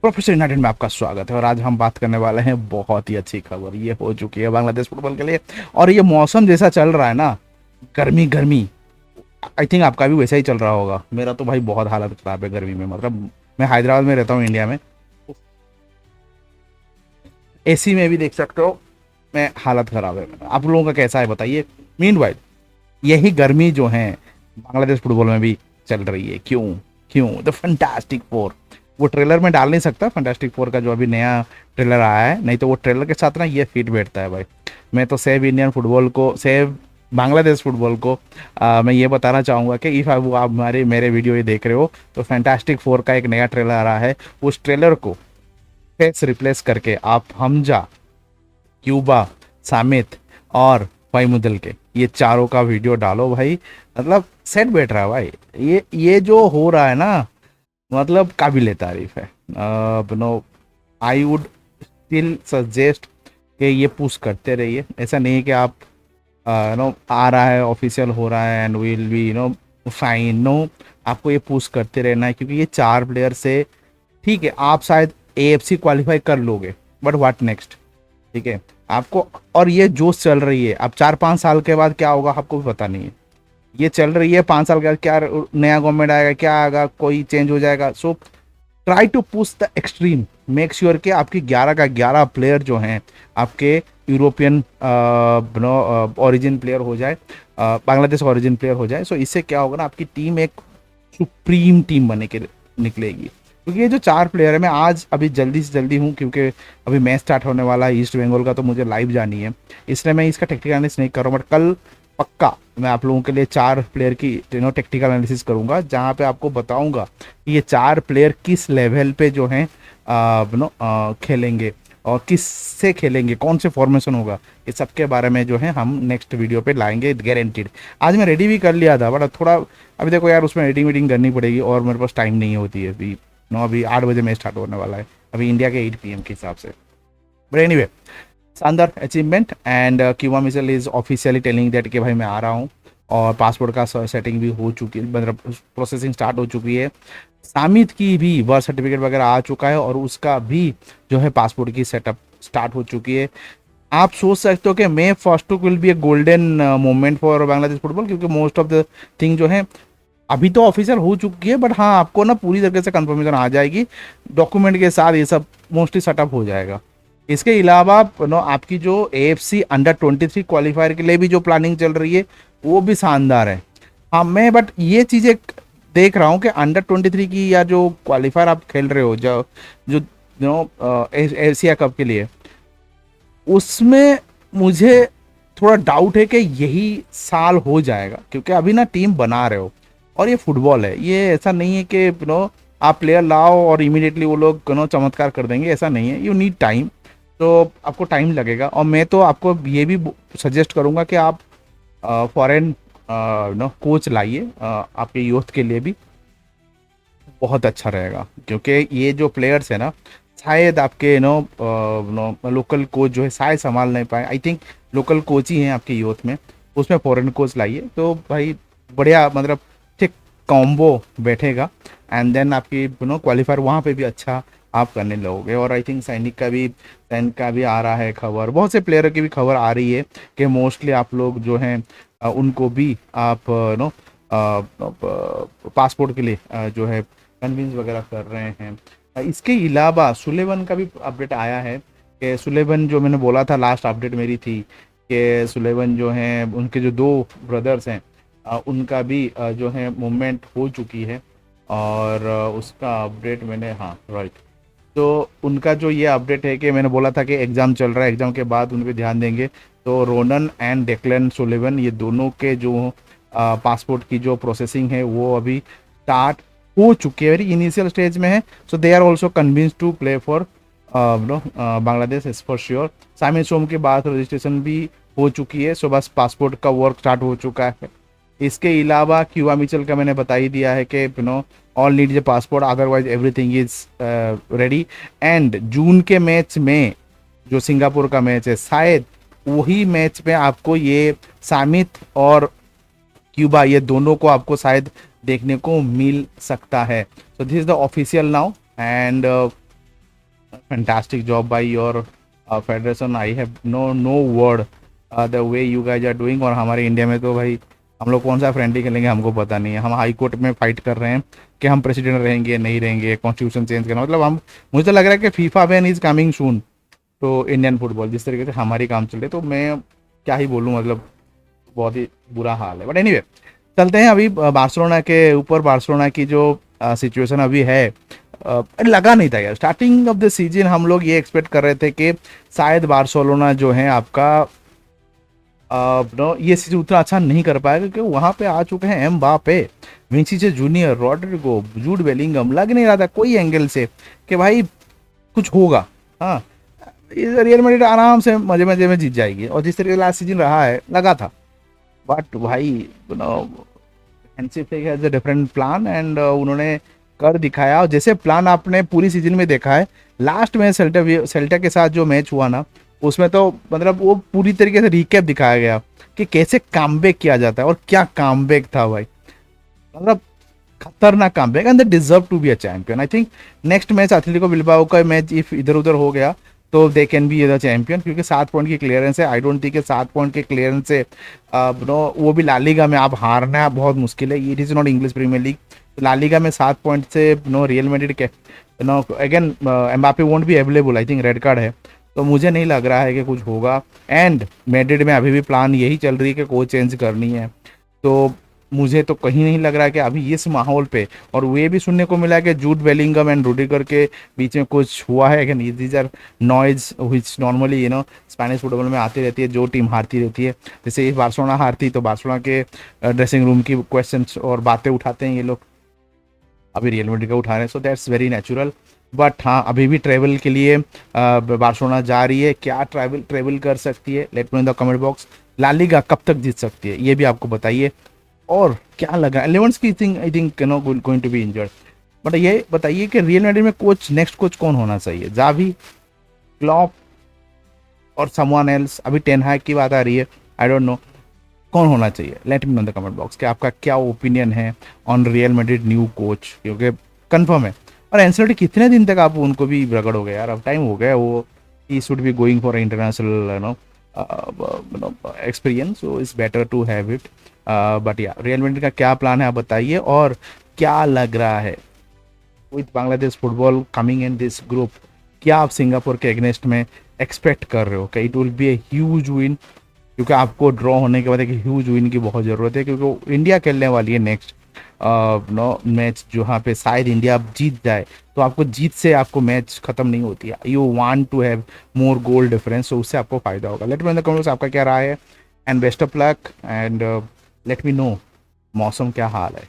Professor United में आपका स्वागत है और आज हम बात करने वाले हैं बहुत ही अच्छी खबर ये हो चुकी है बांग्लादेश फुटबॉल के लिए। और ये मौसम जैसा चल रहा है ना, गर्मी गर्मी, आई थिंक आपका भी वैसा ही चल रहा होगा। मेरा तो भाई बहुत हालत खराब है गर्मी में, मतलब मैं हैदराबाद में रहता हूँ इंडिया में, एसी में भी देख सकते हो मैं हालत खराब है। आप लोगों का कैसा है बताइए। मीन यही गर्मी जो है बांग्लादेश फुटबॉल में भी चल रही है। क्यों? क्यों द फंटास्टिक फोर, वो ट्रेलर में डाल नहीं सकता फंटास्टिक फोर का जो अभी नया ट्रेलर आया है, नहीं तो वो ट्रेलर के साथ ना ये फिट बैठता है भाई। मैं तो सेव इंडियन फुटबॉल को, सेव बांग्लादेश फुटबॉल को मैं ये बताना चाहूँगा कि इफ़ आप हमारे मेरे वीडियो ये देख रहे हो तो फैंटास्टिक फोर का एक नया ट्रेलर आ रहा है। उस ट्रेलर को फेस रिप्लेस करके आप हमजा, क्यूबा, सामित और फाइमुदल के ये चारों का वीडियो डालो भाई। मतलब सेट बैठ रहा है भाई। ये जो हो रहा है ना, मतलब काबिल तारीफ है। No, I would still suggest कि ये पुश करते रहिए। ऐसा नहीं है कि आप नो आ रहा है ऑफिशियल हो रहा है and will be fine. No, आपको ये पुश करते रहना है क्योंकि ये चार प्लेयर से ठीक है आप शायद एएफसी क्वालिफाई कर लोगे, बट व्हाट नेक्स्ट? ठीक है आपको। और ये जोश चल रही है, अब 4-5 साल के बाद क्या होगा आपको भी पता नहीं है। ये चल रही है 5 साल के बाद क्या नया गवर्नमेंट आएगा, क्या आएगा, कोई चेंज हो जाएगा। So try to push the extreme, make sure कि आपकी 11 का 11 प्लेयर जो हैं आपके यूरोपियन ओरिजिन प्लेयर हो जाए, बांग्लादेश ओरिजिन प्लेयर हो जाए। सो इससे क्या होगा ना, आपकी टीम एक सुप्रीम टीम बने के निकलेगी। क्योंकि ये जो चार प्लेयर है, मैं आज अभी जल्दी से जल्दी हूँ क्योंकि अभी मैच स्टार्ट होने वाला है ईस्ट बंगाल का, तो मुझे लाइव जानी है, इसलिए मैं इसका टेक्निकल एनालिसिस नहीं कर रहा हूँ। बट कल पक्का मैं आप लोगों के लिए चार प्लेयर की टेक्निकल एनालिसिस करूंगा, जहाँ पे आपको बताऊंगा कि ये चार प्लेयर किस लेवल पे जो हैं खेलेंगे और किस से खेलेंगे, कौन से फॉर्मेशन होगा, ये सब के बारे में जो है हम नेक्स्ट वीडियो पे लाएंगे गारंटीड। आज मैं रेडी भी कर लिया था बट थोड़ा अभी देखो यार, उसमें एडिटिंग वीडिंग करनी पड़ेगी और मेरे पास टाइम नहीं होती है अभी। अभी 8 बजे मैच स्टार्ट होने वाला है, अभी इंडिया के 8 PM के हिसाब से। बट एनीवे, शानदार अचीवमेंट एंड क्यूबा मिसल इज ऑफिशियली टेलिंग दैट कि भाई मैं आ रहा हूँ। और पासपोर्ट का सेटिंग भी हो चुकी है, मतलब प्रोसेसिंग स्टार्ट हो चुकी है। सामित की भी बर्थ सर्टिफिकेट वगैरह आ चुका है और उसका भी जो है पासपोर्ट की सेटअप स्टार्ट हो चुकी है। आप सोच सकते हो कि may first will be a golden moment for Bangladesh football, क्योंकि मोस्ट ऑफ द थिंग जो है अभी तो ऑफिशियल हो चुकी है, बट हाँ आपको ना पूरी तरीके से कंफर्मेशन आ जाएगी डॉक्यूमेंट के साथ, ये सब मोस्टली सेटअप हो जाएगा। इसके अलावा आपकी जो एएफसी अंडर 23 क्वालिफायर के लिए भी जो प्लानिंग चल रही है वो भी शानदार है। हाँ मैं बट ये चीज़ें देख रहा हूँ कि अंडर 23 की या जो क्वालिफायर आप खेल रहे हो, जो जो एशिया कप के लिए, उसमें मुझे थोड़ा डाउट है कि यही साल हो जाएगा, क्योंकि अभी ना टीम बना रहे हो और ये फुटबॉल है। ये ऐसा नहीं है कि आप प्लेयर लाओ और इमीडिएटली वो लोग चमत्कार कर देंगे, ऐसा नहीं है। यू नीड टाइम, तो आपको टाइम लगेगा। और मैं तो आपको ये भी सजेस्ट करूंगा कि आप फॉरेन कोच लाइए, आपके यूथ के लिए भी बहुत अच्छा रहेगा। क्योंकि ये जो प्लेयर्स है ना, शायद आपके लोकल कोच जो है शायद संभाल नहीं पाए। आई थिंक लोकल कोच ही हैं आपके यूथ में, उसमें फॉरेन कोच लाइए तो भाई बढ़िया, मतलब ठीक कॉम्बो बैठेगा। एंड देन आपकी क्वालिफायर वहाँ पे भी अच्छा आप करने लगोगे। और आई थिंक सैनिक का भी आ रहा है खबर, बहुत से प्लेयर की भी खबर आ रही है कि मोस्टली आप लोग जो हैं उनको भी आप पासपोर्ट के लिए जो है कन्विंस वगैरह कर रहे हैं। इसके अलावा सुलेवन का भी अपडेट आया है कि सुलेवन, जो मैंने बोला था लास्ट अपडेट मेरी थी कि सुलेवन जो हैं उनके जो दो ब्रदर्स हैं उनका भी जो है मूवमेंट हो चुकी है। और उसका अपडेट मैंने, हाँ राइट, तो उनका जो ये अपडेट है कि मैंने बोला था कि एग्ज़ाम चल रहा है, एग्ज़ाम के बाद उन पर ध्यान देंगे। तो रोनन एंड डेक्लन सुलेवन, ये दोनों के जो पासपोर्ट की जो प्रोसेसिंग है वो अभी स्टार्ट हो चुकी है, वेरी इनिशियल स्टेज में है। So they are also convince to play for Bangladesh is for sure. सामिर सोम के बाद रजिस्ट्रेशन भी हो चुकी है, सो बस पासपोर्ट का वर्क स्टार्ट हो चुका है। इसके अलावा क्यूबा मिचेल का मैंने बता ही दिया है कि all need a passport, otherwise everything is ready. And June के मैच में जो सिंगापुर का मैच है, शायद वही मैच में आपको ये सामित और क्यूबा, ये दोनों को आपको शायद देखने को मिल सकता है। So this is the official now and fantastic job by your federation. I have no word the way you guys are doing. और हमारे इंडिया में तो भाई हम लोग कौन सा फ्रेंडली खेलेंगे हमको पता नहीं है। हम हाई कोर्ट में फाइट कर रहे हैं कि हम प्रेसिडेंट रहेंगे नहीं रहेंगे, कॉन्स्टिट्यूशन चेंज करना, मतलब हम, मुझे तो लग रहा है कि FIFA ban is coming soon तो इंडियन फुटबॉल जिस तरीके से हमारी काम चल रही है, तो मैं क्या ही बोलूँ, मतलब बहुत ही बुरा हाल है। बट एनीवे चलते हैं अभी बार्सिलोना के ऊपर। बार्सिलोना की जो सिचुएशन अभी है, लगा नहीं था यार स्टार्टिंग ऑफ द सीजन हम लोग ये एक्सपेक्ट कर रहे थे कि शायद बार्सिलोना जो है आपका नो ये सीजन उतना अच्छा नहीं कर पाएगा, क्योंकि वहाँ पे आ चुके हैं Mbappe, Vinicius Junior, Rodrygo, Jude Bellingham. लग नहीं रहा था कोई एंगल से कि भाई कुछ होगा। हाँ, रियल मैड्रिड आराम से मजे मजे में जीत जाएगी, और जिस तरीके से लास्ट सीजन रहा है लगा था। बट भाई no, Hansi Flick has a different plan एंड उन्होंने कर दिखाया। और जैसे प्लान आपने पूरी सीजन में देखा है, लास्ट में सेल्टा के साथ जो मैच हुआ ना, उसमें तो मतलब वो पूरी तरीके से रिकैप दिखाया गया कि कैसे कामबैक किया जाता है, और क्या कामबैक था भाई, मतलब खतरनाक comeback, and they deserve to be a champion. I think next match Athletic Bilbao का मैच इफ इधर उधर हो गया तो they can be the champion, क्योंकि 7 पॉइंट की क्लियरेंस है। आई डोंट थिंक 7 पॉइंट के क्लियरेंस से नो वो भी लालीगा में आप हारना बहुत मुश्किल है। It is not English Premier League. La Liga में 7 पॉइंट से नो रियल मैड्रिड के no again Mbappe won't be available, I think red card है, तो मुझे नहीं लग रहा है कि कुछ होगा। एंड मैड्रिड में अभी भी प्लान यही चल रही है कि कोच चेंज करनी है, तो मुझे तो कहीं नहीं लग रहा है कि अभी इस माहौल पे, और वो ये भी सुनने को मिला है कि जूड बेलिंगम एंड रूडिगर के बीच में कुछ हुआ है। कि these are noise which normally Spanish football में आती रहती है, जो टीम हारती रहती है। जैसे ये बार्सिलोना हारती तो बार्सिलोना के ड्रेसिंग रूम की क्वेश्चंस और बातें उठाते हैं ये लोग, अभी रियल मैड्रिड का उठा रहे हैं, so that's very natural. But हाँ, अभी भी ट्रेवल के लिए बार्सिलोना जा रही है। क्या ट्रेवल कर सकती है, let me in the comment box. La Liga कब तक जीत सकती है ये भी आपको बताइए। और क्या लगा लेवेंस की thing, I think going to be injured. But ये बताइए कि रियल मैड्रिड में कोच, नेक्स्ट कोच कौन होना चाहिए, जावी, क्लॉप और समवन एल्स? अभी टेन हैग की बात आ रही है, आई डोंट नो कौन होना चाहिए। Late me know in the comment box कि आपका क्या ओपिनियन है on real Madrid new coach, क्योंकि कंफर्म है। और एंसेलोटी कितने दिन तक आप उनको भी रगड़ोगे यार, अब टाइम हो गया वो, he should be going for international experience, so it's better to have it. But या रियल मैड्रिड का क्या प्लान है आप बताइए, और क्या लग रहा है with Bangladesh football coming in this group, क्या आप सिंगापुर के अगेंस्ट में एक्सपेक्ट कर रहे हो कि it will be a huge win? क्योंकि आपको ड्रॉ होने के बाद एक ह्यूज विन की बहुत ज़रूरत है, क्योंकि इंडिया खेलने वाली है नेक्स्ट नो मैच, जहाँ पे शायद इंडिया जीत जाए, तो आपको जीत से आपको मैच खत्म नहीं होती है। You want to have more goal difference, तो उससे आपको फायदा होगा। Let me know in the comments आपका क्या राय है, and best of luck, and let me know मौसम क्या हाल है।